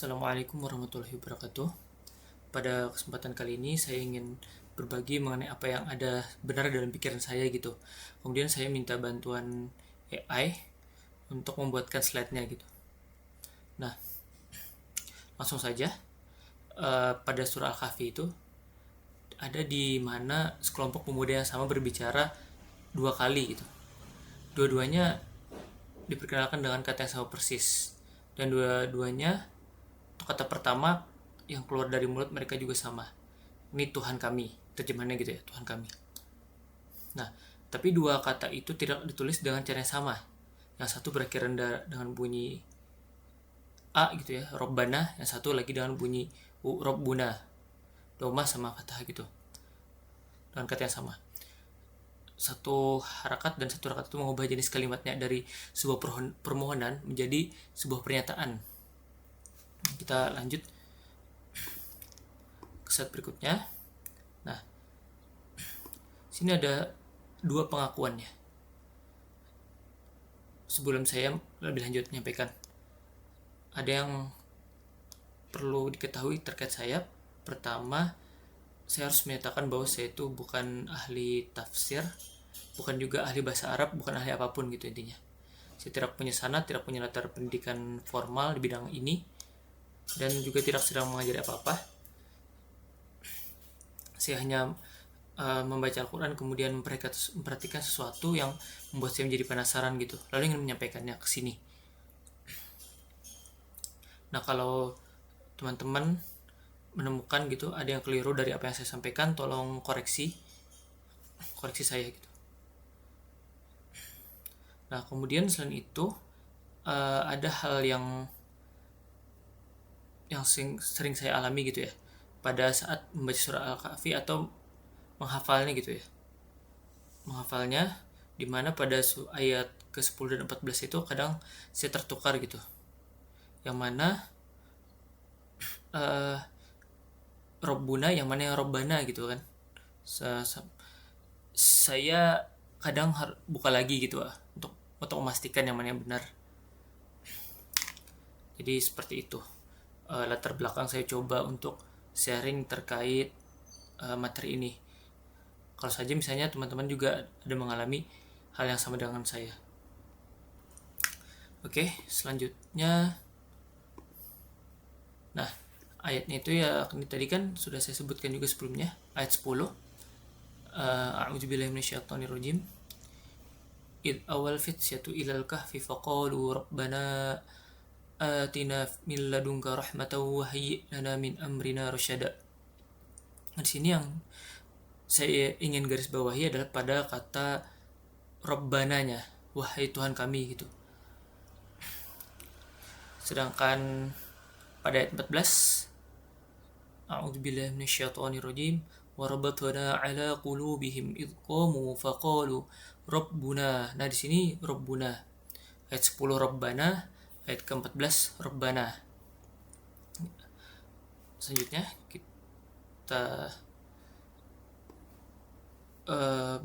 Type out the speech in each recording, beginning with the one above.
Assalamualaikum warahmatullahi wabarakatuh. Pada kesempatan kali ini saya ingin berbagi mengenai apa yang ada benar dalam pikiran saya gitu. Kemudian saya minta bantuan AI untuk membuatkan slide-nya gitu. Nah, langsung saja. Pada surah Al-Kahfi itu ada di mana sekelompok pemuda yang sama berbicara dua kali gitu. Dua-duanya diperkenalkan dengan kata yang sama persis. Dan dua-duanya kata pertama yang keluar dari mulut mereka juga sama. Ini Tuhan kami, terjemahannya gitu ya, Tuhan kami. Nah, tapi dua kata itu tidak ditulis dengan cara yang sama. Yang satu berakhir dengan bunyi A gitu ya, Robbana. Yang satu lagi dengan bunyi Robbuna, Doma sama fathah gitu, dengan kata yang sama. Satu harakat dan satu harakat itu mengubah jenis kalimatnya dari sebuah permohonan menjadi sebuah pernyataan. Kita lanjut ke slide berikutnya. Nah, sini ada dua pengakuannya. Sebelum saya lebih lanjut menyampaikan, ada yang perlu diketahui terkait saya. Pertama, saya harus menyatakan bahwa saya itu bukan ahli tafsir, bukan juga ahli bahasa Arab, bukan ahli apapun gitu intinya. Saya tidak punya sanad, tidak punya latar pendidikan formal di bidang ini, dan juga tidak sedang mengajari apa-apa. Saya hanya membaca Al-Quran, kemudian memperhatikan sesuatu yang membuat saya menjadi penasaran gitu, lalu ingin menyampaikannya ke sini. Nah, kalau teman-teman menemukan gitu ada yang keliru dari apa yang saya sampaikan, tolong koreksi saya gitu. Nah, kemudian selain itu ada hal yang sering saya alami gitu ya pada saat membaca surah Al-Kahfi atau menghafalnya gitu ya. Menghafalnya dimana pada ayat ke-10 dan 14 itu kadang saya tertukar gitu. Yang mana Robbuna, yang mana yang Robbana gitu kan. Saya kadang buka lagi gitu untuk memastikan yang mana yang benar. Jadi seperti itu. Latar belakang saya coba untuk sharing terkait materi ini. Kalau saja misalnya teman-teman juga ada mengalami hal yang sama dengan saya. Oke, selanjutnya. Nah, ayatnya itu ya tadi kan sudah saya sebutkan juga sebelumnya, ayat 10. A'udzubillahi minasyaitonirrajim. Id awal fityatu ilal kahfi faqalu rabbana atina min ladunka rahmatan wa hayyi lana min amrina rasyada. Di sini yang saya ingin garis bawahi adalah pada kata Rabbananya, wahai Tuhan kami gitu. Sedangkan pada ayat 14, A'udzubillahi minasyaitonirrajim wa rabatna ala qulubihim id qamu faqalu rabbuna. Nah, di sini rabbuna. Ayat 10 Rabbana, ayat ke-14 Rabbana. Selanjutnya kita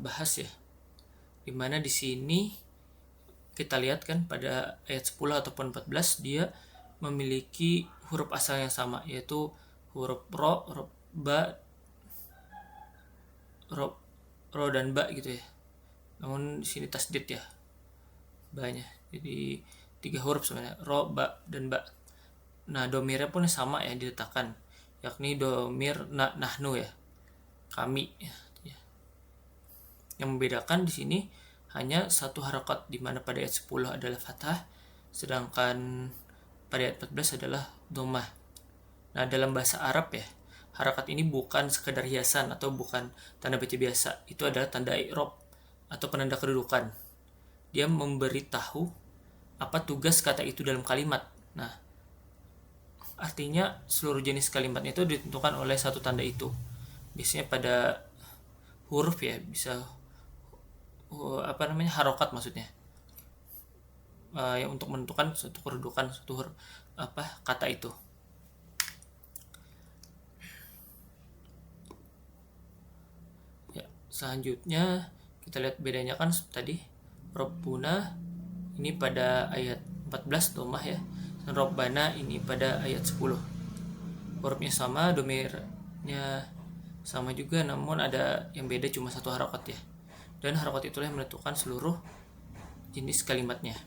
bahas ya, dimana di sini kita lihat kan pada ayat 10 ataupun 14 dia memiliki huruf asal yang sama, yaitu huruf ro, ba, ro dan ba gitu ya. Namun di sini tasdid ya, banyak. Jadi 3 huruf sebenarnya, ro, ba, dan ba. Nah, domirnya pun sama ya diletakkan, yakni domir nahnu ya, kami ya. Yang membedakan di sini hanya satu harakat, di mana pada ayat 10 adalah fathah, sedangkan pada ayat 14 adalah dhammah. Nah, dalam bahasa Arab ya, harakat ini bukan sekedar hiasan atau bukan tanda baca biasa. Itu adalah tanda i'rab atau penanda kedudukan. Dia memberitahu apa tugas kata itu dalam kalimat. Nah, artinya seluruh jenis kalimatnya itu ditentukan oleh satu tanda itu. Biasanya pada huruf ya, bisa harokat maksudnya, yang untuk menentukan suatu kedudukan suatu huruf kata itu. Ya, selanjutnya kita lihat bedanya kan tadi Rabbuna ini pada ayat 14 dhammah ya, Dan Rabbana ini pada ayat 10. Hurufnya sama, domirnya sama juga, namun ada yang beda cuma satu harokat ya. Dan harokat itulah yang menentukan seluruh jenis kalimatnya.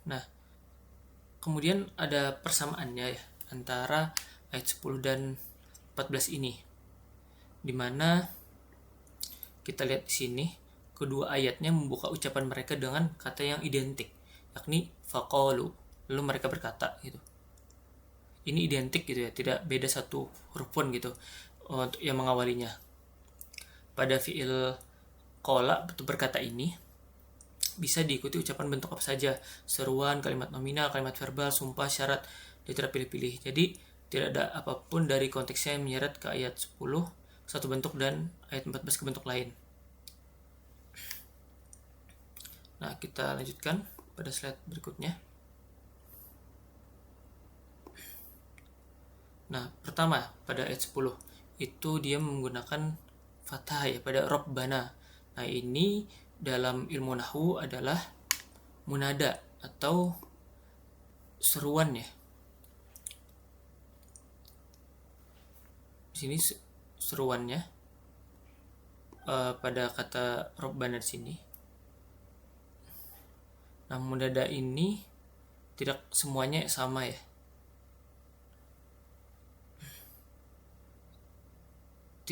Nah, kemudian ada persamaannya ya antara ayat 10 dan 14 ini, dimana kita lihat di sini kedua ayatnya membuka ucapan mereka dengan kata yang identik, yakni faqalu, lalu mereka berkata gitu. Ini identik gitu ya, tidak beda satu huruf pun gitu untuk yang mengawalinya. Pada fiil qala berkata ini bisa diikuti ucapan bentuk apa saja, seruan, kalimat nominal, kalimat verbal, sumpah, syarat, dia tidak pilih-pilih. Jadi tidak ada apapun dari konteksnya yang menyeret ke ayat 10 satu bentuk dan ayat 14 ke bentuk lain. Nah, kita lanjutkan pada slide berikutnya. Nah, pertama pada ayat 10 itu dia menggunakan fathah ya pada Rabbana. Nah, ini dalam ilmu nahwu adalah munada atau seruan ya. Di sini seruannya pada kata Rabbana di sini. Nah, munada ini tidak semuanya sama ya.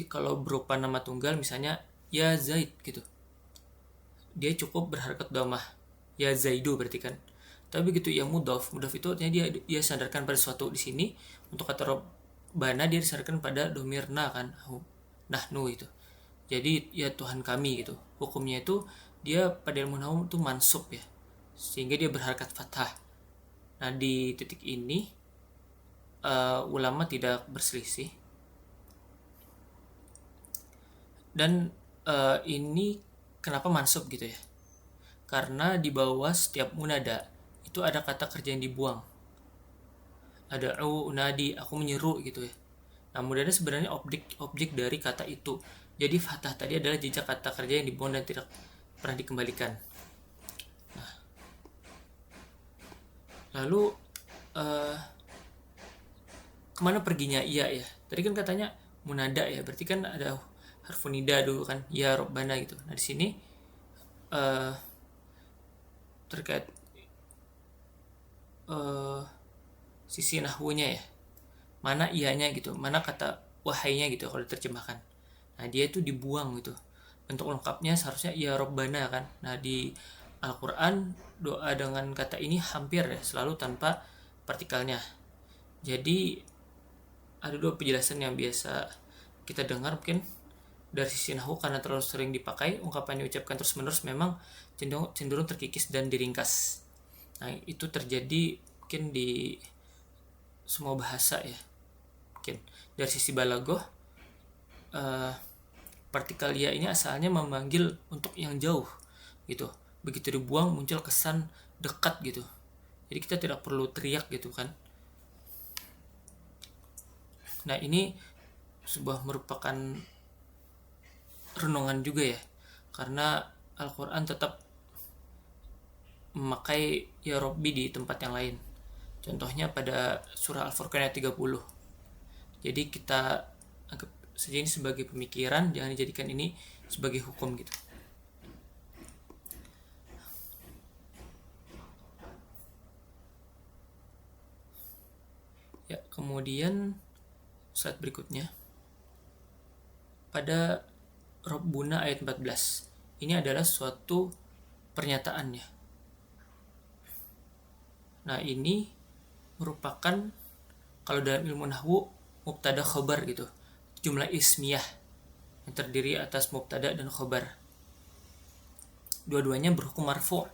Kalau berupa nama tunggal misalnya ya Zaid gitu, dia cukup berharakat dhammah, ya Zaidu berarti kan. Tapi begitu ya mudhaf itu artinya dia sandarkan pada sesuatu. Di sini untuk kata Rabbana dia disandarkan pada domir na kan, nahnu itu. Jadi ya Tuhan kami gitu. Hukumnya itu dia pada ilmu nahwu itu mansub ya, sehingga dia berharakat fathah. Nah, di titik ini ulama tidak berselisih. Dan ini kenapa mansub gitu ya? Karena di bawah setiap munada itu ada kata kerja yang dibuang. Ada unadi, aku menyeru gitu ya. Nah, munada sebenarnya objek dari kata itu. Jadi fathah tadi adalah jejak kata kerja yang dibuang dan tidak pernah dikembalikan. Nah, lalu kemana perginya iya ya? Tadi kan katanya munada ya, berarti kan ada harfun nida dulu kan, ya Rabbana gitu. Nah, di sini terkait sisi nahwunya ya, mana ianya gitu, mana kata wahainya gitu kalau diterjemahkan. Nah, dia itu dibuang gitu. Bentuk lengkapnya seharusnya ya Rabbana kan. Nah, di Al-Quran doa dengan kata ini hampir ya selalu tanpa partikelnya. Jadi ada dua penjelasan yang biasa kita dengar mungkin dari sisi nahwu, karena terlalu sering dipakai, ungkapan yang diucapkan terus-menerus memang cenderung terkikis dan diringkas. Nah, itu terjadi mungkin di semua bahasa ya. Mungkin dari sisi balaghah, partikel ya ini asalnya memanggil untuk yang jauh gitu. Begitu dibuang muncul kesan dekat gitu. Jadi kita tidak perlu teriak gitu kan. Nah, ini sebuah merupakan renungan juga ya, karena Al-Quran tetap memakai ya Robbi di tempat yang lain. Contohnya pada surah Al-Furqan ayat 30. Jadi kita anggap saja ini sebagai pemikiran, jangan dijadikan ini sebagai hukum gitu. Ya, kemudian slide berikutnya pada Rabbuna ayat 14. Ini adalah suatu pernyataannya. Nah, ini merupakan kalau dalam ilmu nahwu mubtada khobar gitu. Jumlah ismiyah yang terdiri atas mubtada dan khobar. Dua-duanya berhukum marfu'.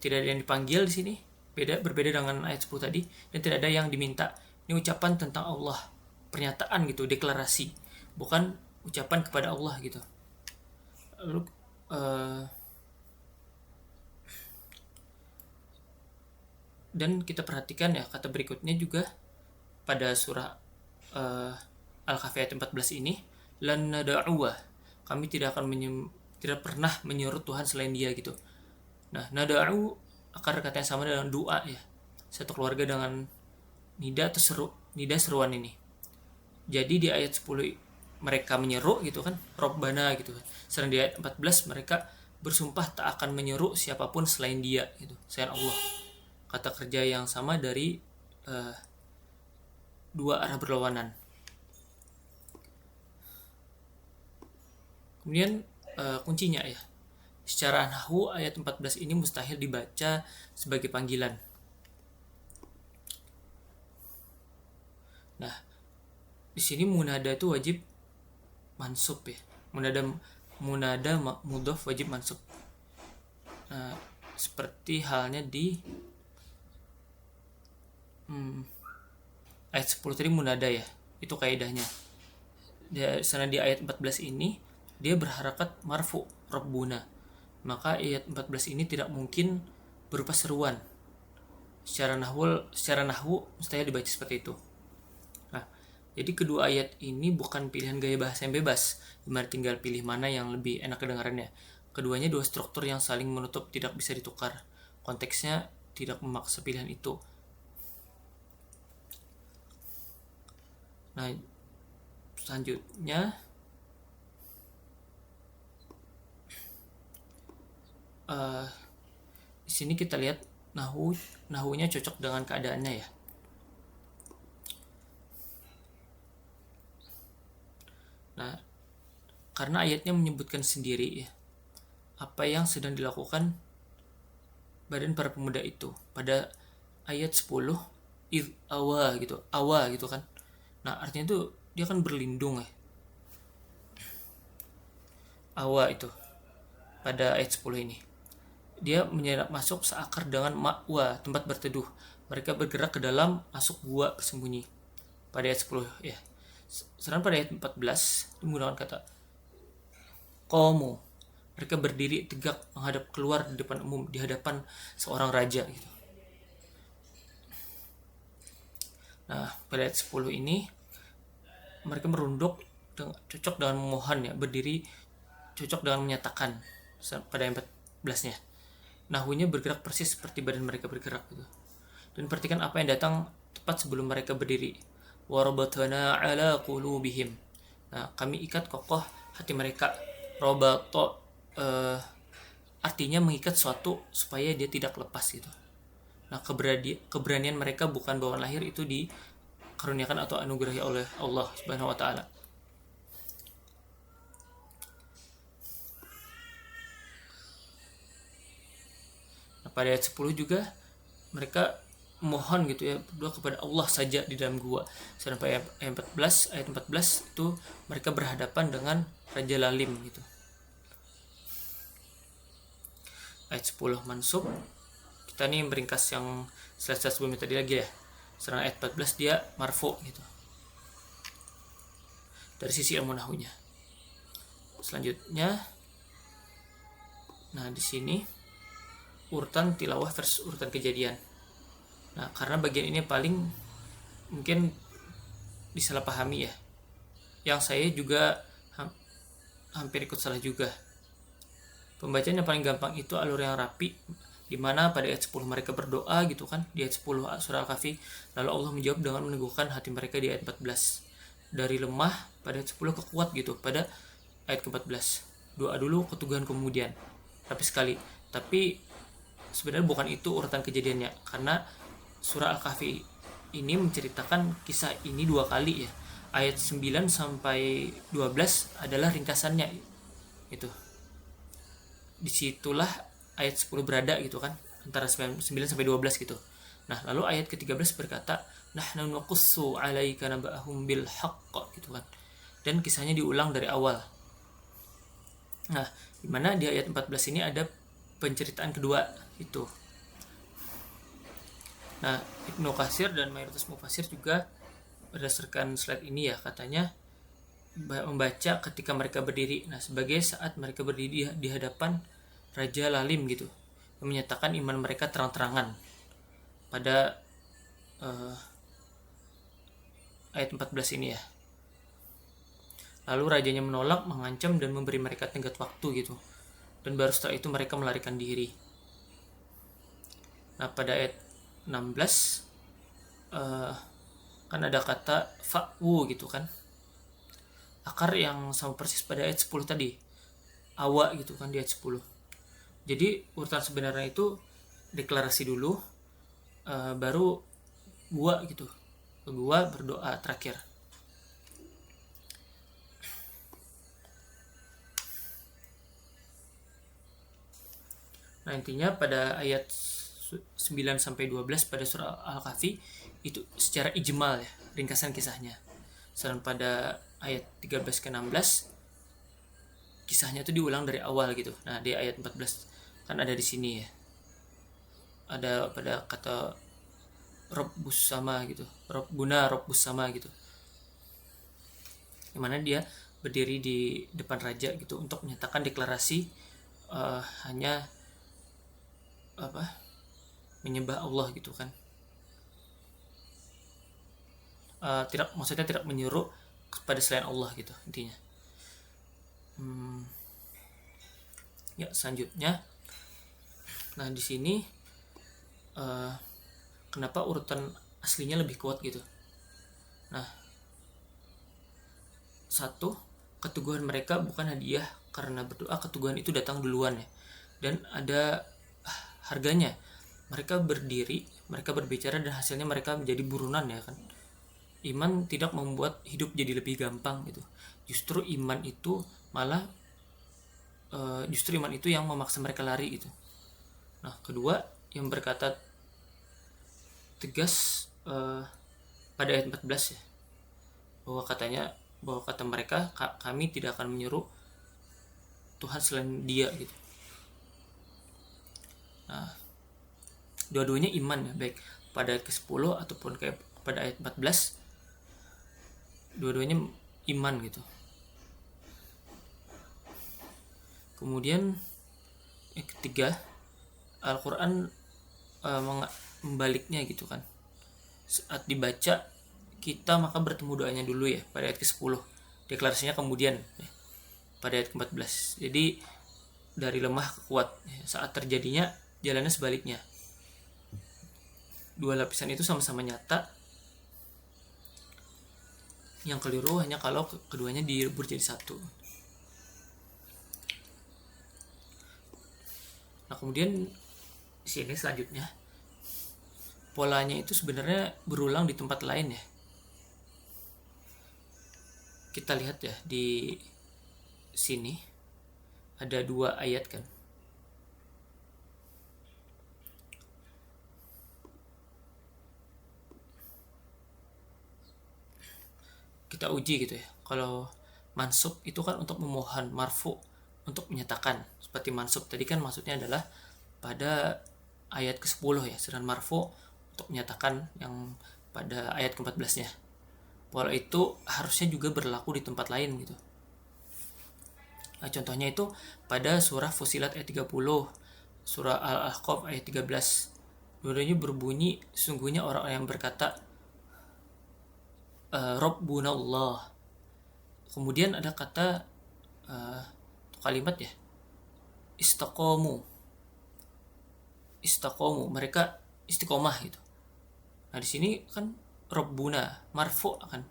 Tidak ada yang dipanggil di sini. Berbeda dengan ayat 10 tadi, dan tidak ada yang diminta. Ini ucapan tentang Allah, pernyataan gitu, deklarasi, bukan ucapan kepada Allah gitu. Lalu dan kita perhatikan ya kata berikutnya juga pada surah Al-Kahfi ayat 14 ini, lan nada'uwa, kami tidak pernah menyuruh Tuhan selain Dia gitu. Nah, nada'u akar kata yang sama dengan doa ya. Satu keluarga dengan nida seruan ini. Jadi di ayat 10 mereka menyeru gitu kan, Robbana gitu kan. Sedang di ayat 14 mereka bersumpah tak akan menyeru siapapun selain Dia gitu, selain Allah. Kata kerja yang sama dari dua arah berlawanan. Kemudian kuncinya ya. Secara nahwu ayat 14 ini mustahil dibaca sebagai panggilan. Nah, di sini munada itu wajib mansub ya. Munada mudhof wajib mansub. Nah, seperti halnya di ayat 10 tadi munada ya. Itu kaidahnya. Sana di ayat 14 ini dia berharakat marfu Rabbuna. Maka ayat 14 ini tidak mungkin berupa seruan. Secara nahwu mustahil dibaca seperti itu. Nah, jadi kedua ayat ini bukan pilihan gaya bahasa yang bebas, dimana tinggal pilih mana yang lebih enak kedengarannya. Keduanya dua struktur yang saling menutup, tidak bisa ditukar. Konteksnya tidak memaksa pilihan itu. Nah, selanjutnya di sini kita lihat nahunya cocok dengan keadaannya ya. Nah, karena ayatnya menyebutkan sendiri ya apa yang sedang dilakukan badan para pemuda itu pada ayat 10 awa gitu kan. Nah, artinya itu dia kan berlindung ya. Awa itu pada ayat 10 ini. Dia menyerap masuk seakar dengan ma'wa, tempat berteduh. Mereka bergerak ke dalam, masuk gua bersembunyi. Pada ayat 10 ya. Sedangkan pada ayat 14 menggunakan kata qamu. Mereka berdiri tegak menghadap keluar di depan umum, di hadapan seorang raja gitu. Nah, pada ayat 10 ini mereka merunduk cocok dengan memohon ya, berdiri cocok dengan menyatakan pada ayat 14-nya. Nahwunya bergerak persis seperti badan mereka bergerak gitu. Dan perhatikan apa yang datang tepat sebelum mereka berdiri. Warabatana ala qulubihim. Nah, kami ikat kokoh hati mereka. Robato artinya mengikat suatu supaya dia tidak lepas gitu. Nah, keberanian mereka bukan bawaan lahir, itu dikaruniakan atau anugerahi oleh Allah Subhanahu wa taala. Nah, pada ayat 10 juga mereka mohon gitu ya, berdoa kepada Allah saja di dalam gua. Sampai ayat 14 itu mereka berhadapan dengan Raja Lalim gitu. Ayat 10 mansub. Kita nih meringkas yang slide sebelumnya tadi lagi ya. Sedangkan ayat 14 dia marfu gitu. Dari sisi ilmu nahwunya. Selanjutnya, nah di sini urutan tilawah versus urutan kejadian. Nah, karena bagian ini paling mungkin disalahpahami ya. Yang saya juga hampir ikut salah juga. Pembacaan yang paling gampang itu alur yang rapi, di mana pada ayat 10 mereka berdoa gitu kan, di ayat 10 surah Al-Kahfi, lalu Allah menjawab dengan meneguhkan hati mereka di ayat 14. Dari lemah pada ayat 10 ke kuat gitu pada ayat ke-14. Doa dulu, keteguhan kemudian. Rapi sekali. Tapi sebenarnya bukan itu urutan kejadiannya, karena surah Al-Kahfi ini menceritakan kisah ini dua kali ya. Ayat 9 sampai 12 adalah ringkasannya itu. Disitulah ayat 10 berada gitu kan, antara 9 sampai 12 gitu. Nah, lalu ayat ke-13 berkata, nahnu naqussu 'alaika naba'ahum bil haqq gitu kan. Dan kisahnya diulang dari awal. Nah, di mana di ayat 14 ini ada penceritaan kedua itu. Nah, Ibnu Katsir dan mayoritas mufassir juga berdasarkan slide ini ya, katanya membaca ketika mereka berdiri. Nah, sebagai saat mereka berdiri di hadapan Raja Lalim gitu, yang menyatakan iman mereka terang-terangan pada ayat 14 ini ya. Lalu rajanya menolak, mengancam, dan memberi mereka tenggat waktu gitu. Dan baru setelah itu mereka melarikan diri. Nah, pada ayat 16 kan ada kata fa'wu gitu kan. Akar yang sama persis pada ayat 10 tadi. Awa gitu kan di ayat 10. Jadi urutan sebenarnya itu deklarasi dulu, baru gua gitu. Gua berdoa terakhir. Nah, intinya pada ayat 9 sampai 12 pada surah Al-Kahfi itu secara ijmal ya, ringkasan kisahnya. Sedangkan pada ayat 13 ke 16 kisahnya itu diulang dari awal gitu. Nah, di ayat 14 kan ada di sini ya. Ada pada kata Rabbus sama gitu. Rabbus sama gitu. Yang mana dia berdiri di depan raja gitu untuk menyatakan deklarasi hanya menyembah Allah gitu kan. Maksudnya tidak menyuruh kepada selain Allah gitu intinya. Ya, selanjutnya, nah di sini kenapa urutan aslinya lebih kuat gitu. Nah, satu, keteguhan mereka bukan hadiah karena berdoa, keteguhan itu datang duluan ya, dan ada harganya. Mereka berdiri, mereka berbicara, dan hasilnya mereka menjadi burunan ya kan. Iman tidak membuat hidup jadi lebih gampang gitu. Justru iman itu malah justru iman itu yang memaksa mereka lari gitu. Nah, kedua, yang berkata tegas pada ayat 14 ya, bahwa kata mereka, kami tidak akan menyuruh Tuhan selain Dia gitu. Nah, dua-duanya iman ya, baik pada ayat ke-10 ataupun kayak pada ayat 14, dua-duanya iman gitu. Kemudian yang ketiga, Al-Quran membaliknya gitu kan. Saat dibaca kita maka bertemu doanya dulu ya pada ayat ke-10, deklarasinya kemudian ya, pada ayat ke-14. Jadi dari lemah ke kuat ya, saat terjadinya jalannya sebaliknya. Dua lapisan itu sama-sama nyata, yang keliru hanya kalau keduanya dirubur jadi satu. Nah, kemudian di sini selanjutnya polanya itu sebenarnya berulang di tempat lain ya. Kita lihat ya di sini ada 2 ayat kan. Kita uji gitu ya. Kalau mansub itu kan untuk memohon, marfu untuk menyatakan. Seperti mansub tadi kan maksudnya adalah pada ayat ke-10 ya, sedangkan marfu untuk menyatakan yang pada ayat ke-14-nya. Pola itu harusnya juga berlaku di tempat lain gitu. Nah, contohnya itu pada surah Fusilat ayat 30, surah Al-Ahqaf ayat 13. Dua-duanya berbunyi, sesungguhnya orang yang berkata Rabbuna Allah. Kemudian ada kata kalimat ya, istaqomu, mereka istiqomah gitu. Nah, di sini kan Rabbuna marfu akan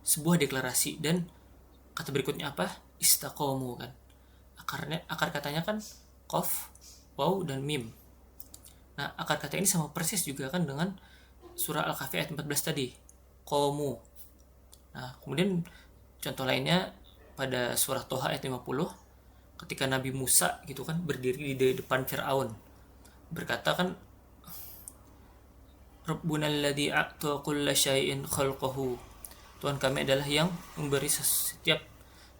sebuah deklarasi, dan kata berikutnya apa? Istaqomu kan. Akar katanya kan qaf, waw, dan mim. Nah, akar kata ini sama persis juga kan dengan surah Al-Kahfi ayat 14 tadi, qomu. Nah, kemudian contoh lainnya pada surah Toha ayat 50, ketika Nabi Musa gitu kan berdiri di depan Fir'aun, berkata kan, Rabbuna alladzi a'ta kulla syai'in khalqahu. Tuhan kami adalah yang memberi setiap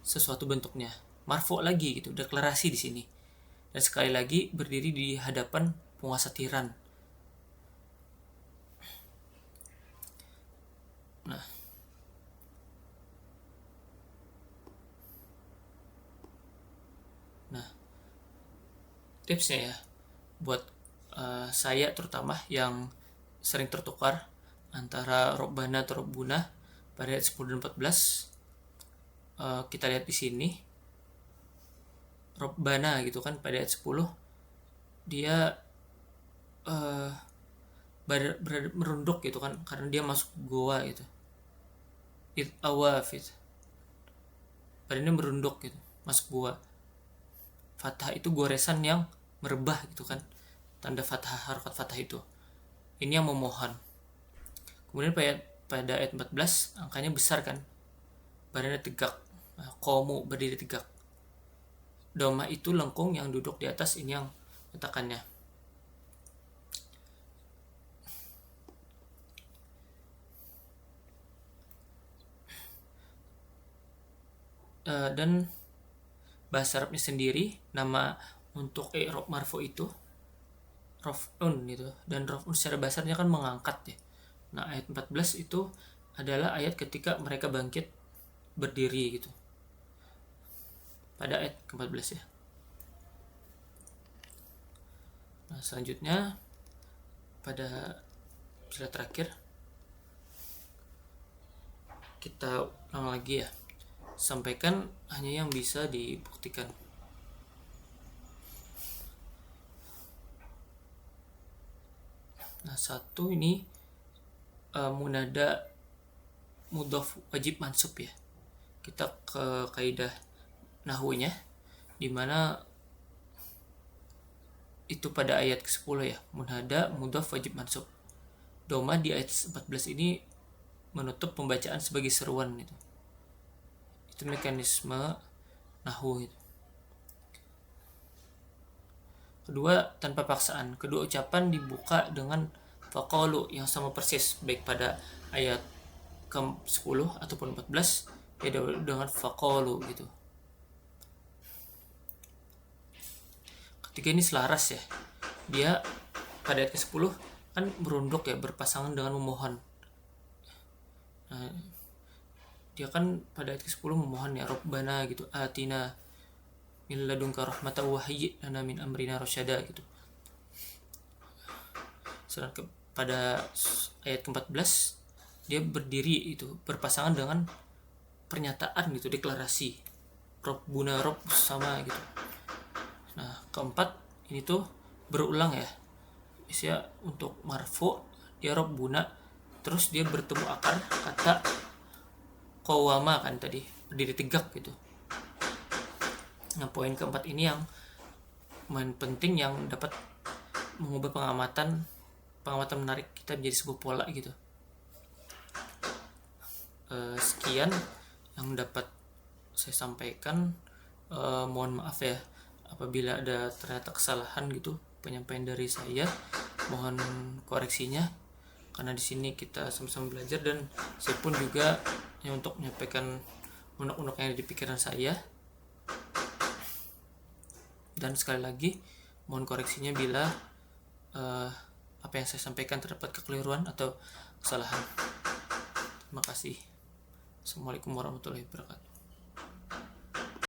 sesuatu bentuknya. Marfu lagi gitu, deklarasi di sini. Dan sekali lagi berdiri di hadapan penguasa tiran. Nah, tipsnya ya buat saya terutama yang sering tertukar antara Robbana atau Robbuna pada ayat 10 dan 14, kita lihat di sini Robbana gitu kan, pada ayat 10 dia merunduk gitu kan, karena dia masuk goa gitu. Awafit, badannya merunduk gitu, masuk goa. Fathah itu goresan yang merebah gitu kan, tanda fathah, harokat fathah itu. Ini yang memohon. Kemudian pada ayat 14 angkanya besar kan, badannya tegak, komu, berdiri tegak. Doma itu lengkung yang duduk di atas, ini yang letakkannya. Dan bahasa Arabnya sendiri, nama untuk i'rab marfu itu raf'un gitu, dan raf'un secara bahasanya kan mengangkat ya. Nah, ayat 14 itu adalah ayat ketika mereka bangkit berdiri gitu, pada ayat ke-14 ya. Nah, selanjutnya pada slide terakhir kita ulang lagi ya, sampaikan hanya yang bisa dibuktikan. Nah, satu ini munada mudhof wajib mansub ya. Kita ke kaidah nahwunya, dimana itu pada ayat ke-10 ya, munada mudhof wajib mansub. Doma di ayat 14 ini menutup pembacaan sebagai seruan gitu. Itu mekanisme nahwu itu. Kedua, tanpa paksaan. Kedua ucapan dibuka dengan faqalu yang sama persis, baik pada ayat ke-10 ataupun 14 ya dengan faqalu gitu. Ketiga ini selaras ya. Dia pada ayat ke-10 kan merunduk ya, berpasangan dengan memohon. Nah, dia kan pada ayat ke-10 memohon ya, Rabbana gitu, atina min ladunka rahmatan wa hayyi lana min amrina rasyada gitu. Sedangkan pada ayat ke-14 dia berdiri itu berpasangan dengan pernyataan gitu, deklarasi Rabbuna Rabb sama gitu. Nah, keempat ini tuh berulang ya. Isinya untuk marfu dia Rabbuna, terus dia bertemu akar kata qawama kan tadi, berdiri tegak gitu. Nah, poin keempat ini yang main penting, yang dapat mengubah pengamatan menarik kita menjadi sebuah pola gitu. Sekian yang dapat saya sampaikan. Mohon maaf ya apabila ada ternyata kesalahan gitu penyampaian dari saya, mohon koreksinya, karena di sini kita sama-sama belajar dan saya pun juga untuk menyampaikan unek-unek yang ada di pikiran saya. Dan sekali lagi mohon koreksinya bila apa yang saya sampaikan terdapat kekeliruan atau kesalahan. Terima kasih. Assalamualaikum warahmatullahi wabarakatuh.